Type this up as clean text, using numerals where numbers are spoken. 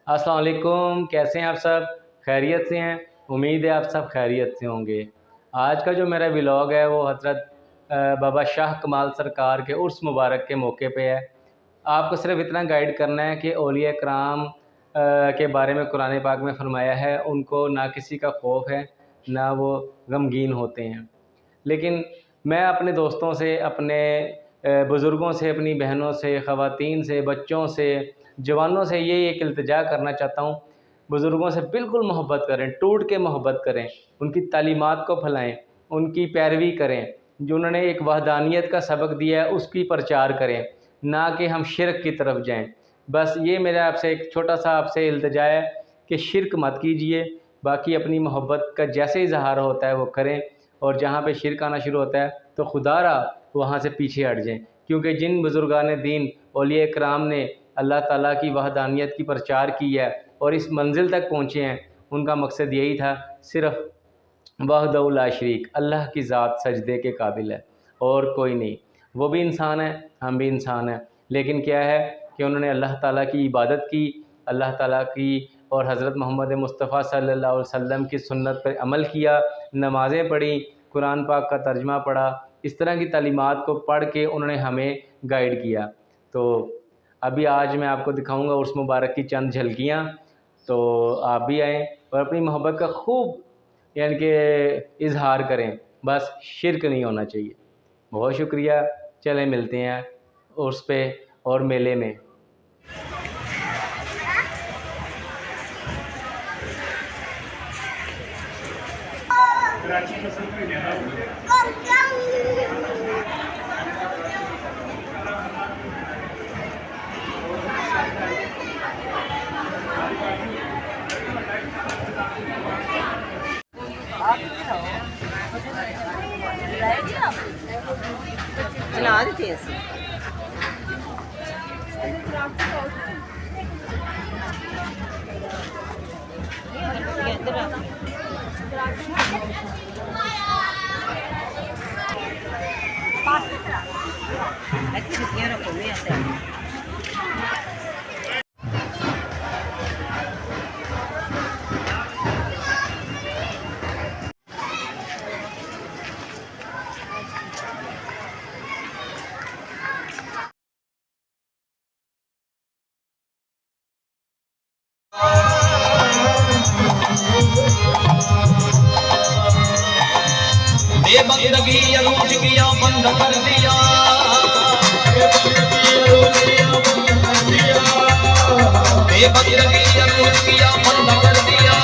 अस्सलाम वालेकुम। कैसे हैं आप सब? खैरियत से हैं? उम्मीद है आप सब खैरियत से होंगे। आज का जो मेरा व्लॉग है वो हज़रत बाबा शाह कमाल सरकार के उर्स मुबारक के मौके पे है। आपको सिर्फ इतना गाइड करना है कि औलिया कराम के बारे में कुरान पाक में फ़रमाया है, उनको ना किसी का खौफ है, ना वो गमगीन होते हैं। लेकिन मैं अपने दोस्तों से, अपने बुज़ुर्गों से, अपनी बहनों से, ख़वातीन से, बच्चों से, जवानों से ये एक इल्तिजा करना चाहता हूँ, बुज़ुर्गों से बिल्कुल मोहब्बत करें, टूट के मोहब्बत करें, उनकी तालीमात को फैलाएँ, उनकी पैरवी करें। जो उन्होंने एक वहदानियत का सबक दिया है उसकी प्रचार करें, ना कि हम शिरक की तरफ जाएँ। बस ये मेरा आपसे एक छोटा-सा आपसे इल्तिजा है कि शिरक मत कीजिए, बाकी अपनी मोहब्बत का जैसे इज़हार होता है वो करें, और जहाँ पे शिरक आना शुरू होता है तो खुदारा वहाँ से पीछे हट जाएँ। क्योंकि जिन बुज़ुर्गान दीन औलिया कराम ने अल्लाह ताला की वहदानियत की प्रचार की है और इस मंज़िल तक पहुँचे हैं, उनका मकसद यही था, सिर्फ़ वहदहू ला शरीक, अल्लाह की ज़ात सजदे के काबिल है और कोई नहीं। वो भी इंसान है, हम भी इंसान हैं, लेकिन क्या है कि उन्होंने अल्लाह ताला की इबादत की, अल्लाह ताला की और हज़रत मोहम्मद मुस्तफ़ा सल्लल्लाहु अलैहि वसल्लम की सुन्नत पर अमल किया, नमाज़ें पढ़ी, कुरान पाक का तर्जुमा पढ़ा। इस तरह की तालीमात को पढ़ के उन्होंने हमें गाइड किया। तो अभी आज मैं आपको दिखाऊंगा उर्स मुबारक की चंद झलकियाँ, तो आप भी आएँ और अपनी मोहब्बत का खूब यानी कि इज़हार करें, बस शिरक नहीं होना चाहिए। बहुत शुक्रिया। चलें मिलते हैं उर्स पे और मेले में। चला देते हैं बेबंदगी अरूज किया बंद कर दिया, बेबंदगी अरूज किया बंद कर दिया।